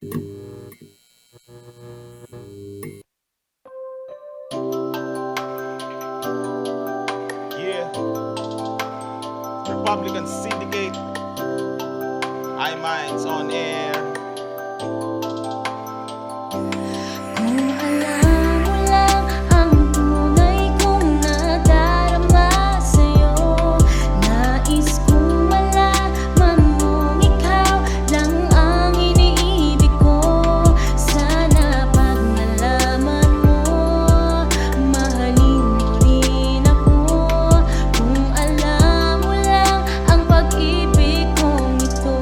Yeah, Republican Syndicate, iMinds on air. Kung alam mo lang ang tunay kong nadarama sa'yo, nais kong malaman mong ikaw lang ang iniibig ko. Sana pag nalaman mo, mahalin mo rin ako. Kung alam mo lang ang pag-ibig kong ito.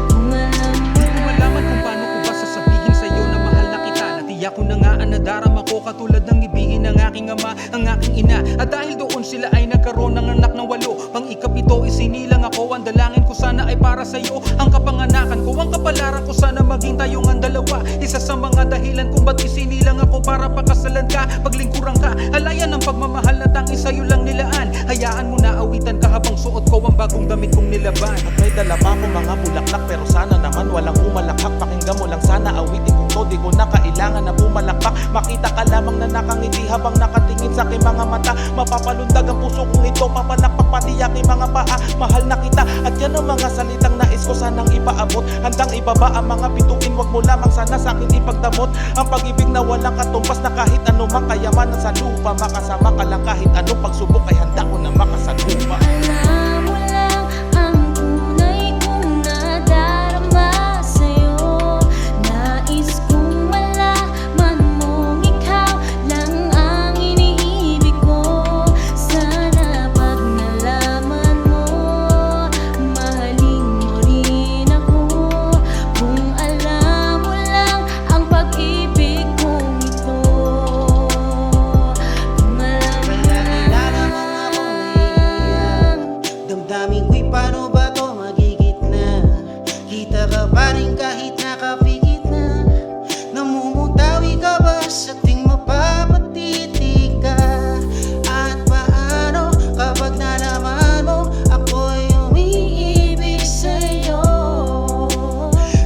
Kung alam mo Di ko malaman kung paano ko ba sasabihin sa'yo na mahal na kita. Natiyak ko na nga ang nadarama ko katulad ng ibigin ng aking ama, ang aking ina. At dahil doon sila ay nagkaroon ng anak ng 8. Pang ikapito isinilang ako, ang dalangin ko sana ay para sa'yo. Ang kapanganakan ko, ang kapalaran ko sana maging tayong ang dalawa. Isa sa mga dahilan kung ba't isinilang ako para pakasalan ka, paglingkuran ka. Alayan ng pagmamahal na tanging sa'yo lang nilaan. Hayaan mo na awitan ka habang suot ko ang bagong damit kong nilaban. At may dala pa ko mga bulaklak, pero sana naman walang umalakak. Pakinggan mo lang sana awitin kong to, di ko na kailangan na bumalakpak. Makita ka lamang na nakangiti habang nakatingin sa aking mga mata. Mapapalundag ang puso kong ito, papalakpak pati aking mga paa. Mahal na kita at yan ang mga salitang nais ko sanang ipaabot. Handang ibaba ang mga bituin, wag mo lamang sana sa akin ipagdamot. Ang pag-ibig na walang katumbas na kahit anumang kayamanan sa lupa. Makasama ka lang kahit anong pagsubok ay handa ko na makasagupa. alam mo lang ang tunay kong nadarama sa'yo, nais kong malaman mong ikaw lang ang iniibig ko. Sana pag nalaman mo, mahalin mo rin ako. Kung alam mo lang ang pag-ibig kong ito. Kung alam mo Nakilala mo nga akong naiiyak. Damdamin ko'y paano ba to magigitna? Kita ka pa rin kahit nakapikit na. Namumutawi ka ba sa ting mapapatitig ka? At paano kapag nalaman mo ako'y umiibig sa'yo?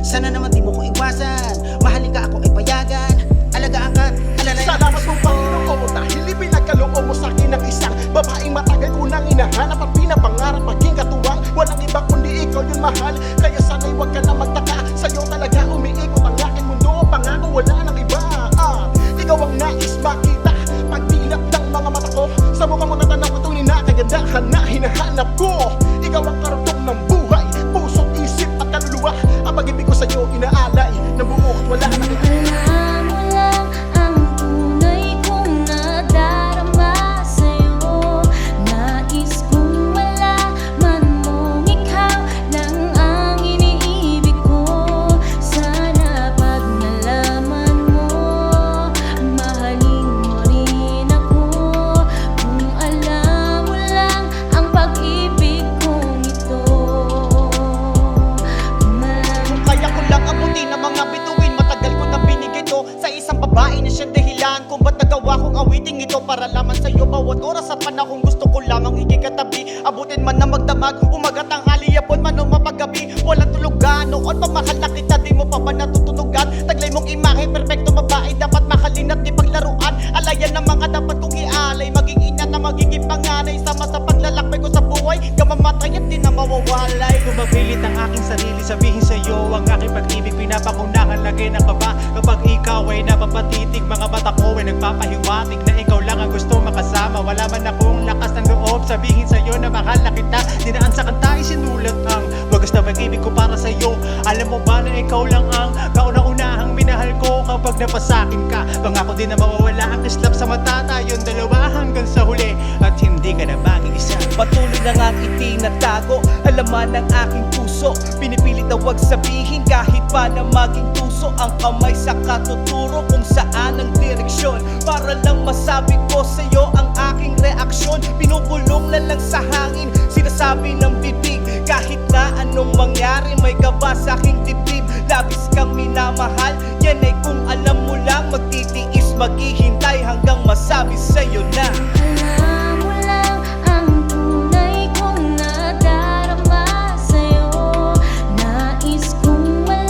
Sana naman di mo ko iwasan, mahalin ka ako ay payagan. Alagaan ka, alalayan Salamat po Panginoon dahil ipinagkaloob mo sa akin ang isang babaeng matagal ko nang hinahanap at pinapangarap maging katuwang. Walang iba kundi ikaw yun mahal, kaya sana'y huwag ka na magtaka. Sa'yo talaga umiikot ang aking mundo, pangako wala nang iba. Ikaw ang nais makita, pagdilap ng mga mata ko. Sa mukha mo natanaw ko tunay na kagandahan na hinahanap ko. Ikaw ang karugtong ng buhay, puso't isip at kaluluwa. Ang pag-ibig ko sa'yo inaalay na buo at wala nang iba. alam mo lang ang tunay kong nadarama sa'yo, nais kong malaman mong ikaw lang ang iniibig ko. Sana pag nalaman mo, mahalin mo rin ako. Kung alam mo lang ang pag-ibig kong ito. Kung alam Kaya ko lang abutin ang mga bituin. Matagal ko na binigay to sa isang babae na siyang dahilan kung ba't nagawa kong awiting ito. Para laman sa'yo bawat oras at panahon gusto ko lamang ikikatabi. Abutin man na magdamag, umaga tanghali, hapon man o mapagabi. Walang tulugan, noon pa mahal na kita, di mo pa ba natutunugan? Taglay mong imahe, perfecto babae, dapat mahalin at di paglaruan. Alayan ng mga dapat kong ialay, maging ina na magiging panganay. Sama sa paglalakbay ko sa buhay, kamamatay at di na mawawalay. Kung mapilit ang aking sarili, sabihin sa'yo ang aking pag-ibig, pinapakunahan lagay ng kaba. Kapag ikaw ay napapatitig, mga mata ko ay nagpapahiwatig na ikaw lang ang gusto makasama. Wala man akong lakas ng loob, sabihin sa'yo na mahal na kita. Dinaan sa kanta ay sinulat ang wagas na pag-ibig ko para sa'yo. Alam mo ba na ikaw lang ang kauna-unahang minahal ko? Kapag napasakin ka, pangako din na mawawala ang kislap sa mata. Tayong dalawa hanggang sa huli at hindi ka na mag-iisa. Patuloy na ngang itinatago alaman ng aking puso. Pinipilit na wag sabihin kahit pa na maging tuso. Ang kamay sa katuturo kung saan ang direksyon. Para lang masabi ko sa'yo ang aking reaksyon. Binubulong na lang sa hangin, sinasabi ng bibig. Kahit na anong mangyari may kaba sa aking dibdib. Labis kang minamahal, yan ay kung alam mo lang. Magtitiis, maghihintay hanggang masabi sa'yo na alam mo lang ang tunay kong nadarama sa'yo, nais kong malaman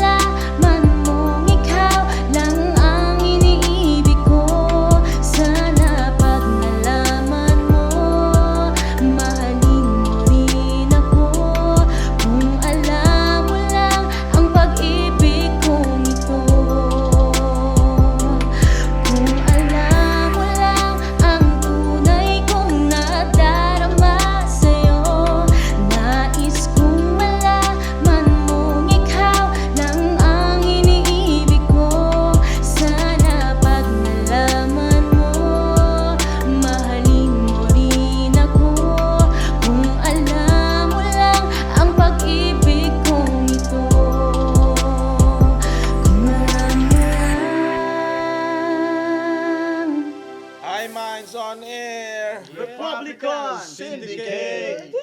Syndicate!